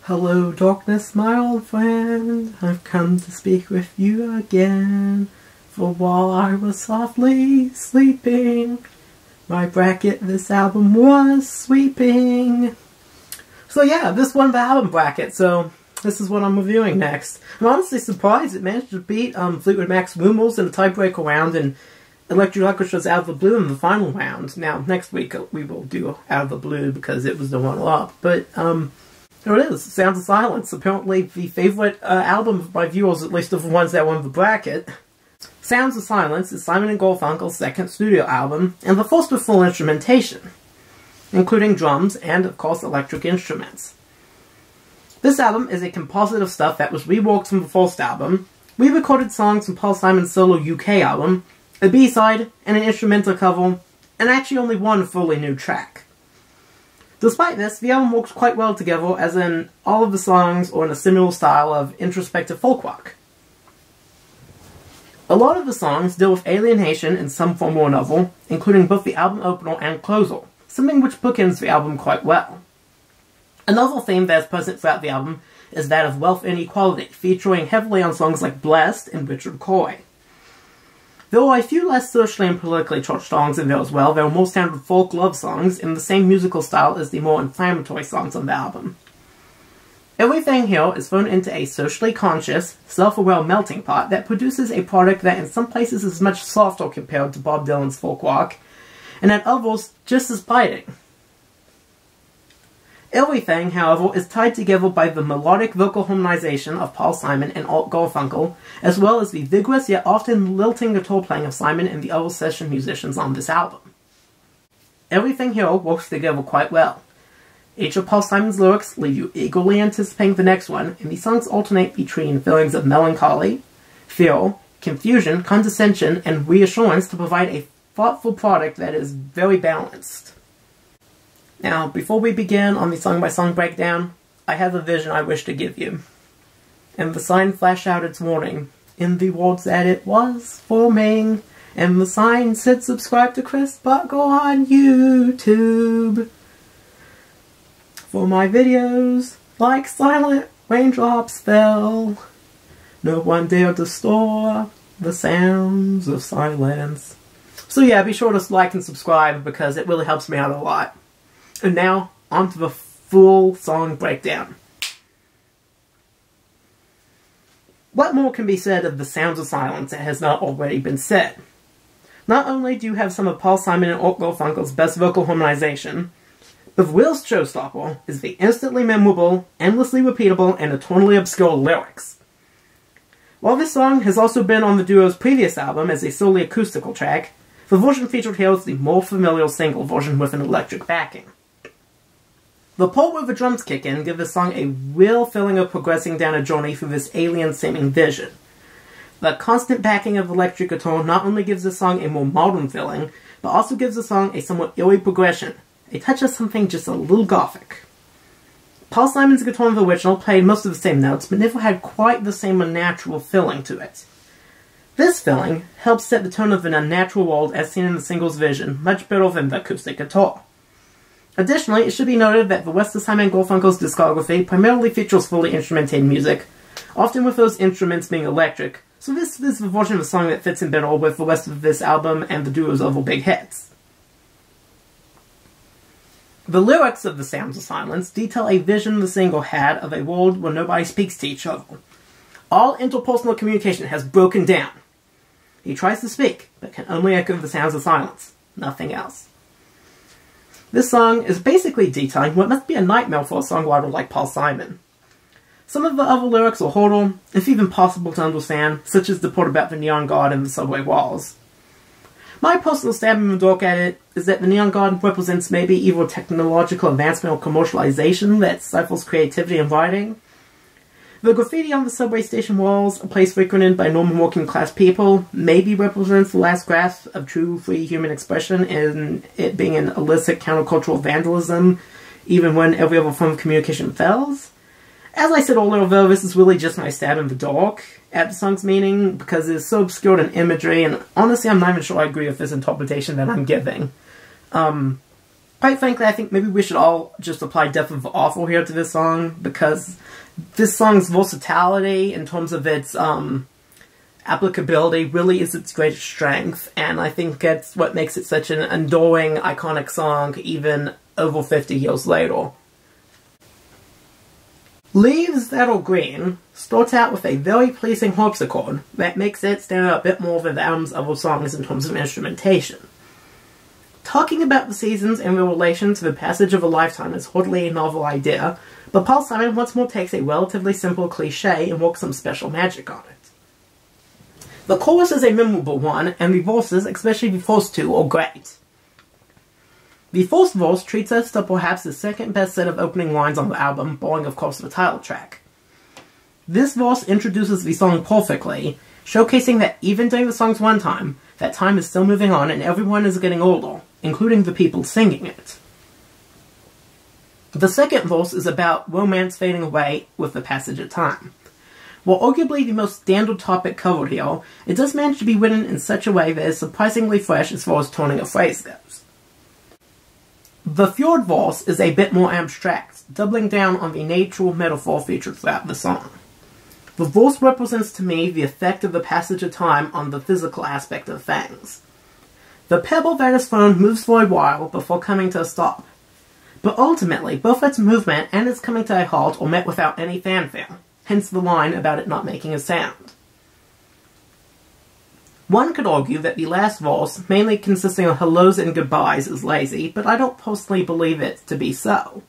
Hello darkness, my old friend, I've come to speak with you again. For while I was softly sleeping, my bracket this album was sweeping. So yeah, this won the album bracket, so this is what I'm reviewing next. I'm honestly surprised it managed to beat Fleetwood Mac's Rumors in the tiebreaker round and Electric Orchestra's Out of the Blue in the final round. Now, next week we will do Out of the Blue because it was the runner-up, but there it is, Sounds of Silence, apparently the favourite album by viewers, at least of the ones that won the bracket. Sounds of Silence is Simon and Garfunkel's second studio album, and the first with full instrumentation, including drums and, of course, electric instruments. This album is a composite of stuff that was reworked from the first album, re-recorded songs from Paul Simon's solo UK album, a B-side, and an instrumental cover, and actually only one fully new track. Despite this, the album works quite well together, as in all of the songs are in a similar style of introspective folk rock. A lot of the songs deal with alienation in some form or another, including both the album opener and closer, something which bookends the album quite well. Another theme that is present throughout the album is that of wealth inequality, featuring heavily on songs like Blessed and Richard Cory. There are a few less socially and politically charged songs in there as well. There are more standard folk love songs in the same musical style as the more inflammatory songs on the album. Everything here is thrown into a socially conscious, self-aware melting pot that produces a product that in some places is much softer compared to Bob Dylan's folk rock, and at others just as biting. Everything, however, is tied together by the melodic vocal harmonization of Paul Simon and Art Garfunkel, as well as the vigorous yet often lilting guitar playing of Simon and the other session musicians on this album. Everything here works together quite well. Each of Paul Simon's lyrics leave you eagerly anticipating the next one, and the songs alternate between feelings of melancholy, fear, confusion, condescension, and reassurance to provide a thoughtful product that is very balanced. Now, before we begin on the song-by-song breakdown, I have a vision I wish to give you. And the sign flashed out its warning, in the words that it was forming, and the sign said subscribe to Chris Buckle on YouTube. For my videos, like silent raindrops fell, no one dared to store the sounds of silence. So yeah, be sure to like and subscribe because it really helps me out a lot. And now, on to the full song breakdown. What more can be said of the Sounds of Silence that has not already been said? Not only do you have some of Paul Simon and Art Garfunkel's best vocal harmonization, but the real showstopper is the instantly memorable, endlessly repeatable, and eternally obscure lyrics. While this song has also been on the duo's previous album as a solely acoustical track, the version featured here is the more familiar single version with an electric backing. The part where the drums kick in give this song a real feeling of progressing down a journey through this alien-seeming vision. The constant backing of electric guitar not only gives the song a more modern feeling, but also gives the song a somewhat eerie progression, a touch of something just a little gothic. Paul Simon's guitar in the original played most of the same notes, but never had quite the same unnatural feeling to it. This feeling helps set the tone of an unnatural world as seen in the single's vision much better than the acoustic guitar. Additionally, it should be noted that the rest of Simon and Garfunkel's discography primarily features fully instrumented music, often with those instruments being electric, so this is the version of the song that fits in better with the rest of this album and the duo's other big hits. The lyrics of The Sounds of Silence detail a vision the singer had of a world where nobody speaks to each other. All interpersonal communication has broken down. He tries to speak, but can only echo the sounds of silence, nothing else. This song is basically detailing what must be a nightmare for a songwriter like Paul Simon. Some of the other lyrics are harder, if even possible to understand, such as the part about the neon god and the subway walls. My personal stab in the dark at it is that the neon god represents maybe either technological advancement or commercialization that stifles creativity in writing. The graffiti on the subway station walls, a place frequented by normal working-class people, maybe represents the last grasp of true free human expression in it being an illicit countercultural vandalism, even when every other form of communication fails. As I said earlier, though, this is really just my stab in the dark at the song's meaning, because it is so obscured in imagery, and honestly I'm not even sure I agree with this interpretation that I'm giving. Quite frankly, I think maybe we should all just apply Death of Awful here to this song, because this song's versatility in terms of its applicability really is its greatest strength, and I think that's what makes it such an enduring, iconic song even over 50 years later. Leaves That Are Green starts out with a very pleasing harpsichord that makes it stand out a bit more than the album's other songs in terms of instrumentation. Talking about the seasons and their relation to the passage of a lifetime is hardly a novel idea, but Paul Simon once more takes a relatively simple cliché and works some special magic on it. The chorus is a memorable one, and the verses, especially the first two, are great. The first verse treats us to perhaps the second best set of opening lines on the album, barring of course the title track. This verse introduces the song perfectly, showcasing that even during the song's runtime, that time is still moving on and everyone is getting older, including the people singing it. The second verse is about romance fading away with the passage of time. While arguably the most standard topic covered here, it does manage to be written in such a way that is surprisingly fresh as far as turning a phrase goes. The third verse is a bit more abstract, doubling down on the natural metaphor featured throughout the song. The verse represents to me the effect of the passage of time on the physical aspect of things. The pebble that is thrown moves for a while before coming to a stop, but ultimately both its movement and its coming to a halt are met without any fanfare, hence the line about it not making a sound. One could argue that the last verse, mainly consisting of hellos and goodbyes, is lazy, but I don't personally believe it to be so.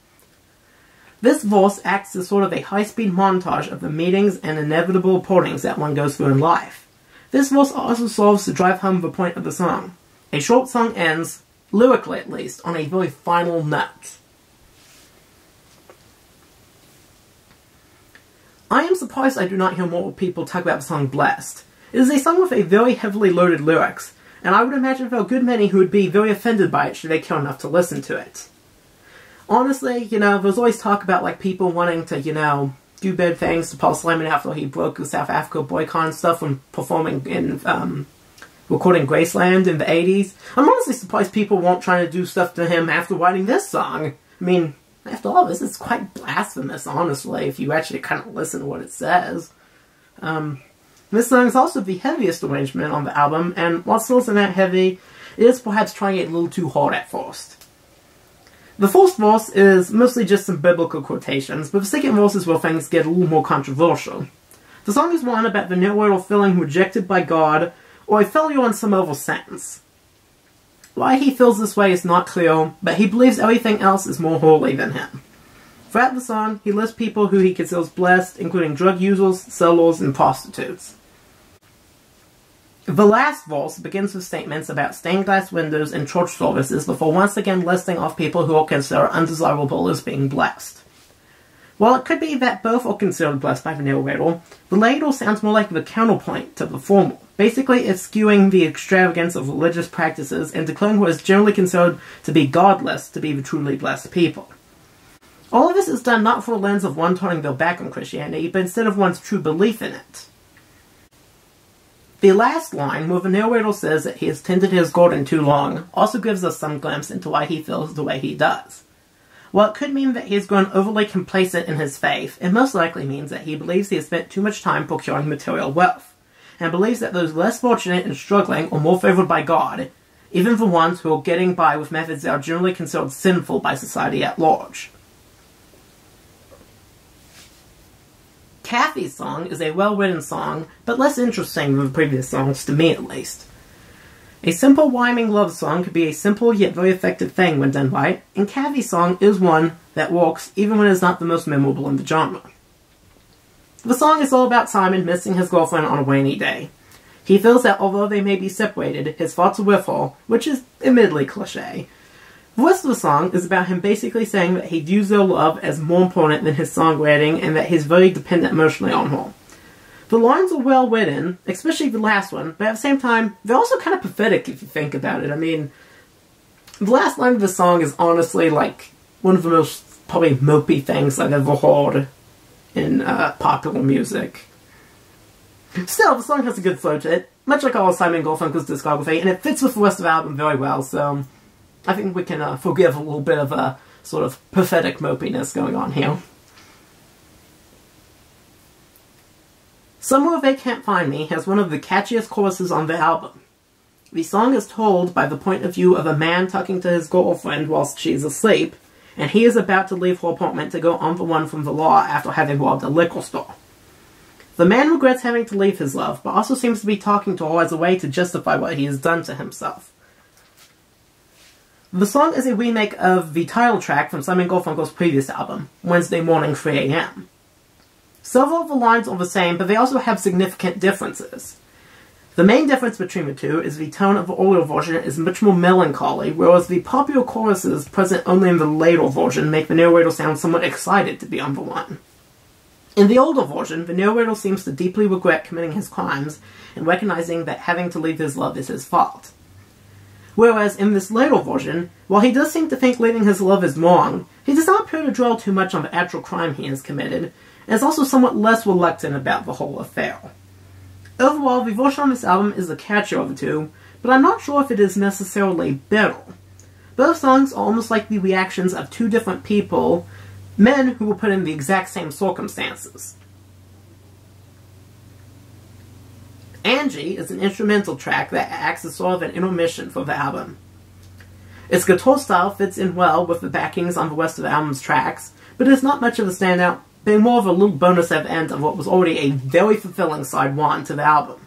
This verse acts as sort of a high-speed montage of the meetings and inevitable partings that one goes through in life. This verse also serves to drive home the point of the song. A short song ends, lyrically at least, on a very final note. I am surprised I do not hear more people talk about the song Blessed. It is a song with a very heavily loaded lyrics, and I would imagine there are a good many who would be very offended by it should they care enough to listen to it. Honestly, there's always talk about, like, people wanting to, do bad things to Paul Simon after he broke the South Africa boycott and stuff when performing in, recording Graceland in the 80s. I'm honestly surprised people weren't trying to do stuff to him after writing this song. I mean, after all this, it's quite blasphemous, honestly, if you actually kind of listen to what it says. This song is also the heaviest arrangement on the album, and while still isn't that heavy, it is perhaps trying it a little too hard at first. The first verse is mostly just some biblical quotations, but the second verse is where things get a little more controversial. The song is one about the narrator feeling rejected by God, or a failure in some other sense. Why he feels this way is not clear, but he believes everything else is more holy than him. Throughout the song, he lists people who he considers blessed, including drug users, sellers, and prostitutes. The last verse begins with statements about stained glass windows and church services before once again listing off people who are considered undesirable as being blessed. While it could be that both are considered blessed by the narrator, the latter sounds more like the counterpoint to the former. Basically, it's skewing the extravagance of religious practices and declaring what is generally considered to be godless to be the truly blessed people. All of this is done not through a lens of one turning their back on Christianity, but instead of one's true belief in it. The last line, where the narrator says that he has tended his garden too long, also gives us some glimpse into why he feels the way he does. While it could mean that he has grown overly complacent in his faith, it most likely means that he believes he has spent too much time procuring material wealth, and believes that those less fortunate and struggling are more favored by God, even the ones who are getting by with methods that are generally considered sinful by society at large. Kathy's song is a well-written song, but less interesting than the previous songs, to me at least. A simple rhyming love song could be a simple yet very effective thing when done right, and Kathy's song is one that works even when it is not the most memorable in the genre. The song is all about Simon missing his girlfriend on a rainy day. He feels that although they may be separated, his thoughts are with her, which is admittedly cliché. The rest of the song is about him basically saying that he views their love as more important than his songwriting and that he's very dependent emotionally on her. The lines are well written, especially the last one, but at the same time, they're also kind of pathetic if you think about it. I mean, the last line of the song is honestly like one of the most probably mopey things I've ever heard in popular music. Still, the song has a good flow to it, much like all of Simon and Garfunkel's discography, and it fits with the rest of the album very well, so I think we can forgive a little bit of a sort of pathetic mopiness going on here. Somewhere They Can't Find Me has one of the catchiest choruses on the album. The song is told by the point of view of a man talking to his girlfriend whilst she is asleep, and he is about to leave her apartment to go on the run from the law after having robbed a liquor store. The man regrets having to leave his love, but also seems to be talking to her as a way to justify what he has done to himself. The song is a remake of the title track from Simon and Garfunkel's previous album, Wednesday Morning 3 AM. Several of the lines are the same, but they also have significant differences. The main difference between the two is the tone of the older version is much more melancholy, whereas the popular choruses present only in the later version make the narrator sound somewhat excited to be on the run. In the older version, the narrator seems to deeply regret committing his crimes and recognizing that having to leave his love is his fault. Whereas in this later version, while he does seem to think leaving his love is wrong, he does not appear to dwell too much on the actual crime he has committed, and is also somewhat less reluctant about the whole affair. Overall, the version on this album is the catchier of the two, but I'm not sure if it is necessarily better. Both songs are almost like the reactions of two different people, men who were put in the exact same circumstances. Anji is an instrumental track that acts as sort of an intermission for the album. Its guitar style fits in well with the backings on the rest of the album's tracks, but it's not much of a standout, being more of a little bonus at the end of what was already a very fulfilling side one to the album.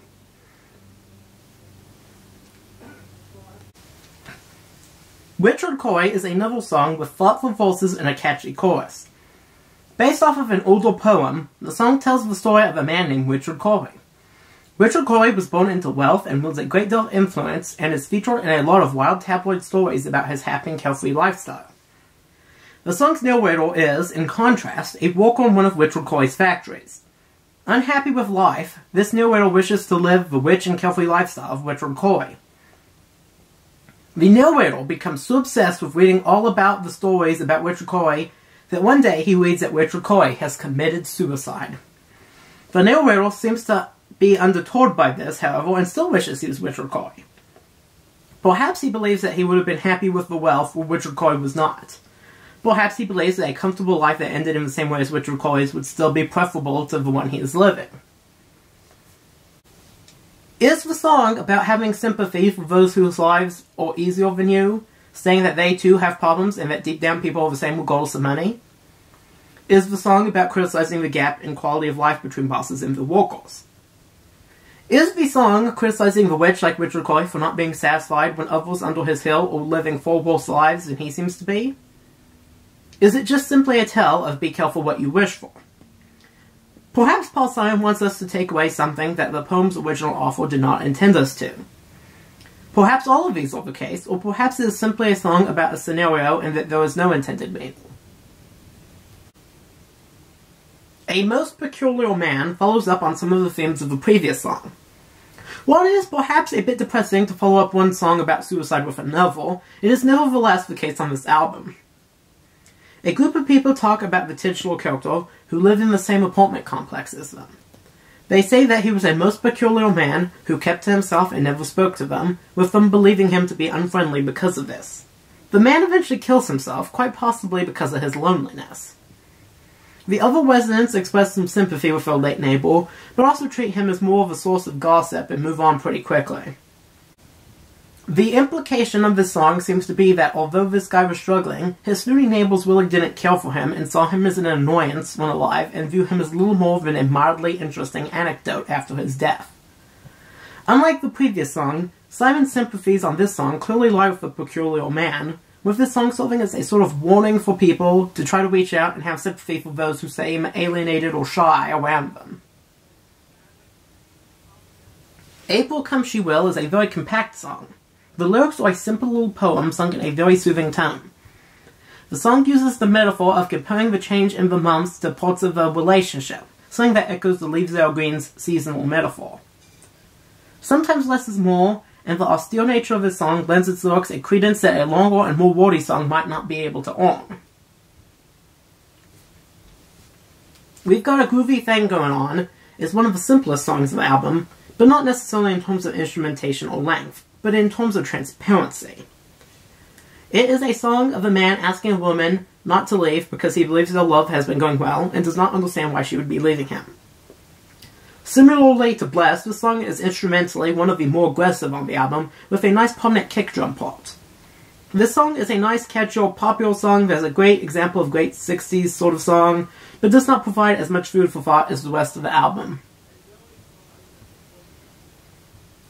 Richard Cory is another song with thoughtful verses and a catchy chorus. Based off of an older poem, the song tells the story of a man named Richard Cory. Richard Cory was born into wealth and wields a great deal of influence and is featured in a lot of wild tabloid stories about his happy and carefree lifestyle. The song's narrator is, in contrast, a worker in one of Richard Cory's factories. Unhappy with life, this narrator wishes to live the rich and carefree lifestyle of Richard Cory. The narrator becomes so obsessed with reading all about the stories about Richard Cory that one day he reads that Richard Cory has committed suicide. The narrator seems to be undeterred by this, however, and still wishes he was Richard Cory. Perhaps he believes that he would have been happy with the wealth where Richard Cory was not. Perhaps he believes that a comfortable life that ended in the same way as Richard Cory's would still be preferable to the one he is living. Is the song about having sympathy for those whose lives are easier than you, saying that they too have problems and that deep down people are the same regardless of money? Is the song about criticizing the gap in quality of life between bosses and the workers? Is the song criticizing the rich like Richard Cory for not being satisfied when others under his hill are living far worse lives than he seems to be? Is it just simply a tale of be careful what you wish for? Perhaps Paul Simon wants us to take away something that the poem's original author did not intend us to. Perhaps all of these are the case, or perhaps it is simply a song about a scenario and that there is no intended meaning. A Most Peculiar Man follows up on some of the themes of the previous song. While it is perhaps a bit depressing to follow up one song about suicide with another, it is nevertheless the case on this album. A group of people talk about the titular character who lived in the same apartment complex as them. They say that he was a most peculiar man who kept to himself and never spoke to them, with them believing him to be unfriendly because of this. The man eventually kills himself, quite possibly because of his loneliness. The other residents express some sympathy with their late neighbor, but also treat him as more of a source of gossip and move on pretty quickly. The implication of this song seems to be that although this guy was struggling, his snooty neighbors really didn't care for him and saw him as an annoyance when alive and view him as little more than a mildly interesting anecdote after his death. Unlike the previous song, Simon's sympathies on this song clearly lie with the peculiar man, with this song serving as a sort of warning for people to try to reach out and have sympathy for those who seem alienated or shy around them. April Come She Will is a very compact song. The lyrics are a simple little poem sung in a very soothing tone. The song uses the metaphor of comparing the change in the months to parts of a relationship, something that echoes the Leaves Are Green's seasonal metaphor. Sometimes less is more, and the austere nature of this song lends its lyrics a credence that a longer and more wordy song might not be able to earn. We've Got a Groovy Thing Going On is one of the simplest songs of the album, but not necessarily in terms of instrumentation or length, but in terms of transparency. It is a song of a man asking a woman not to leave because he believes their love has been going well and does not understand why she would be leaving him. Similarly to Bless, this song is instrumentally one of the more aggressive on the album, with a nice prominent kick drum part. This song is a nice catch-all popular song that is a great example of great 60s sort of song, but does not provide as much food for thought as the rest of the album.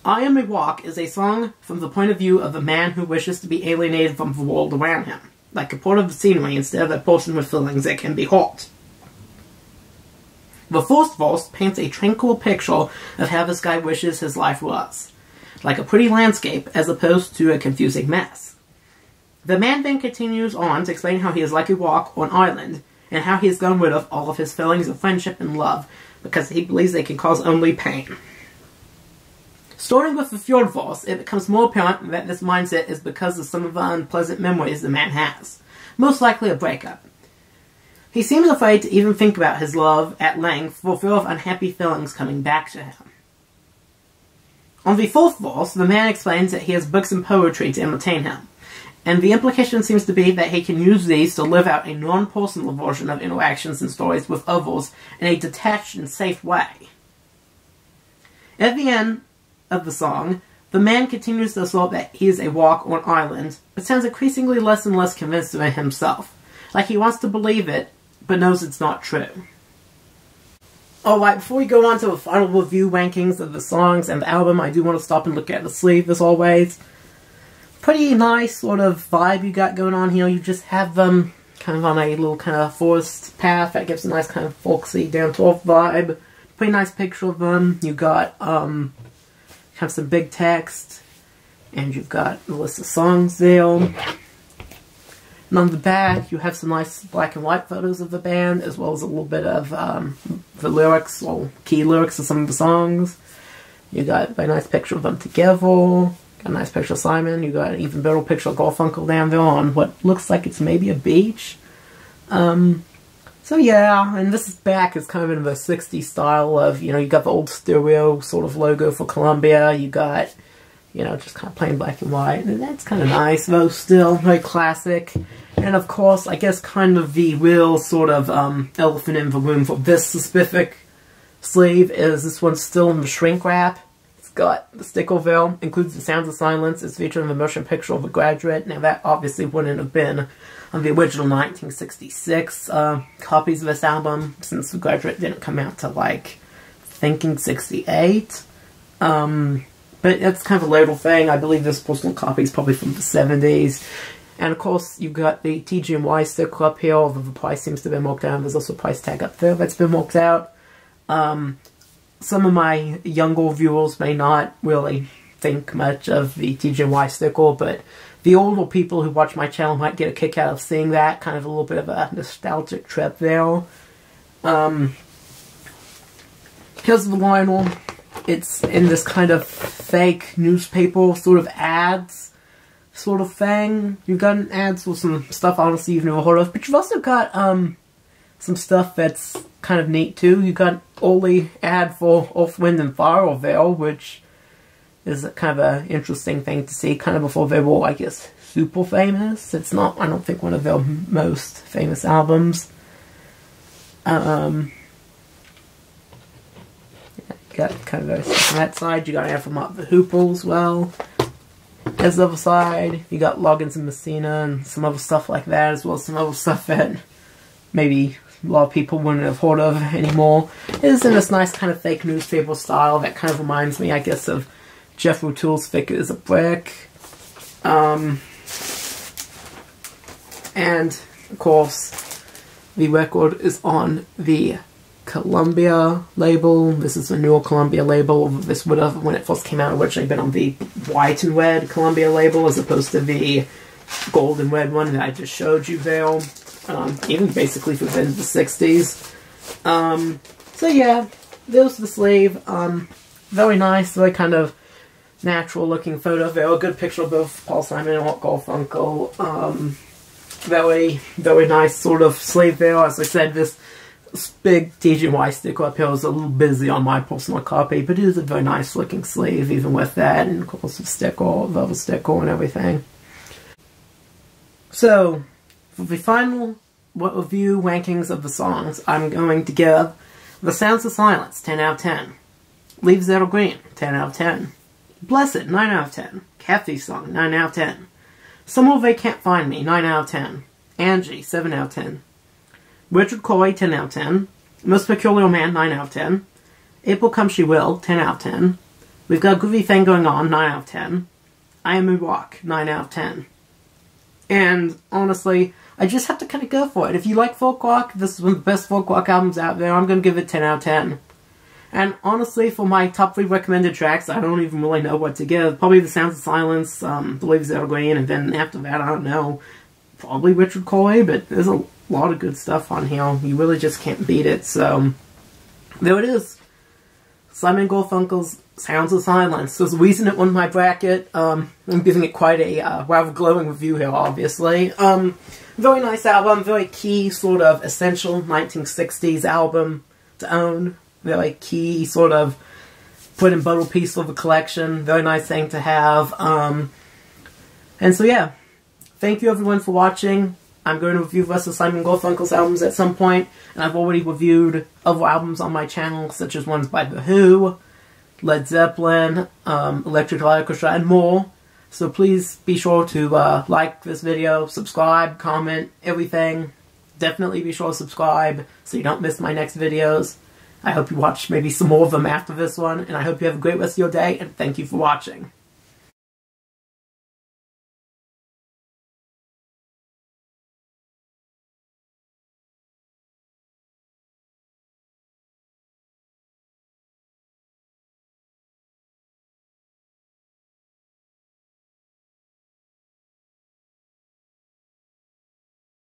I Am a Walk is a song from the point of view of a man who wishes to be alienated from the world around him, like a part of the scenery instead of a person with feelings that can be hurt. The first verse paints a tranquil picture of how this guy wishes his life was, like a pretty landscape as opposed to a confusing mess. The man then continues on to explain how he is like a rock or an island, and how he has gone rid of all of his feelings of friendship and love because he believes they can cause only pain. Starting with the third verse, it becomes more apparent that this mindset is because of some of the unpleasant memories the man has, most likely a breakup. He seems afraid to even think about his love at length for fear of unhappy feelings coming back to him. On the fourth verse, the man explains that he has books and poetry to entertain him, and the implication seems to be that he can use these to live out a non-personal version of interactions and stories with others in a detached and safe way. At the end of the song, the man continues to assert that he is a rock or an island, but sounds increasingly less and less convinced of it himself, like he wants to believe it, but knows it's not true. Alright, before we go on to the final review rankings of the songs and the album, I do want to stop and look at the sleeve as always. Pretty nice sort of vibe you got going on here. You just have them kind of on a little kind of forest path that gives a nice kind of folksy down-to-earth vibe. Pretty nice picture of them. You got have some big text, and you've got a list of songs there. And on the back, you have some nice black and white photos of the band, as well as a little bit of the lyrics, or key lyrics of some of the songs. You got a very nice picture of them together. Got a nice picture of Simon. You got an even better picture of Garfunkel down there on what looks like it's maybe a beach. So yeah, and this back is kind of in the 60s style of, you got the old stereo sort of logo for Columbia. You got, just kind of plain black and white. And that's kind of nice, though still very classic. And of course, I guess kind of the real sort of elephant in the room for this specific sleeve is this one's still in the shrink wrap. It's got the sticker veil, includes the Sounds of Silence. It's featured in the motion picture of The Graduate. Now that obviously wouldn't have been on the original 1966 copies of this album, since The Graduate didn't come out till, like, thinking 68. But that's kind of a later thing. I believe this personal copy is probably from the 70s. And of course, you've got the TG&Y sticker up here, although the price seems to have been worked out. There's also a price tag up there that's been worked out. Some of my younger viewers may not really think much of the TG&Y sticker, but the older people who watch my channel might get a kick out of seeing that. Kind of a little bit of a nostalgic trip there. Because of the vinyl, it's in this kind of fake newspaper sort of ads sort of thing. You've got ads with some stuff honestly you've never heard of, but you've also got some stuff that's kind of neat too. You got early ad for Earth, Wind and Fire or Veil, which is kind of an interesting thing to see, kind of before they were, I guess, super famous. It's not, I don't think, one of their most famous albums. You got kind of on that side. You got an ad from the Hoople as well. As the other side, you got Loggins and Messina and some other stuff like that, as well as some other stuff that maybe a lot of people wouldn't have heard of anymore. It is in this nice kind of fake newspaper style that kind of reminds me, I guess, of Jeff O'Toole's Thick as a Brick. And, of course, the record is on the Columbia label. This is the newer Columbia label. This would have, when it first came out, originally been on the white and red Columbia label, as opposed to the gold and red one that I just showed you there. Even basically within the 60s. So yeah, there's the sleeve. Very nice, very kind of natural looking photo. Very good picture of both Paul Simon and Garfunkel. Very, very nice sort of sleeve there. As I said, this big TG&Y sticker up here is a little busy on my personal copy, but it is a very nice looking sleeve, even with that, and of course the sticker, the sticker and everything. So, for the final review rankings of the songs, I'm going to give The Sounds of Silence, 10 out of 10. Leaves That Green, 10 out of 10. Blessed, 9 out of 10. Kathy's Song, 9 out of 10. Somewhere They Can't Find Me, 9 out of 10. Anji, 7 out of 10. Richard Cory, 10 out of 10. Most Peculiar Man, 9 out of 10. April Come She Will, 10 out of 10. We've Got a Groovy Thing Going On, 9 out of 10. I Am a Rock, 9 out of 10. And, honestly, I just have to kind of go for it. If you like folk rock, this is one of the best folk rock albums out there. I'm going to give it 10 out of 10. And, honestly, for my top 3 recommended tracks, I don't even really know what to give. Probably The Sounds of Silence, Leaves That Green, and then after that, I don't know, probably Richard Cory, but there's a lot of good stuff on here. You really just can't beat it, so there it is. Simon and Garfunkel's Sounds of Silence. There's a reason it won my bracket. I'm giving it quite a rather glowing review here, obviously. Very nice album, very key, sort of essential 1960s album to own. Very key, sort of put in bottle piece for the collection. Very nice thing to have. And so yeah, thank you everyone for watching. I'm going to review the rest of Simon and Garfunkel's albums at some point, and I've already reviewed other albums on my channel, such as ones by The Who, Led Zeppelin, Electric Light Orchestra, and more. So please be sure to like this video, subscribe, comment, everything. Definitely be sure to subscribe so you don't miss my next videos. I hope you watch maybe some more of them after this one, and I hope you have a great rest of your day, and thank you for watching.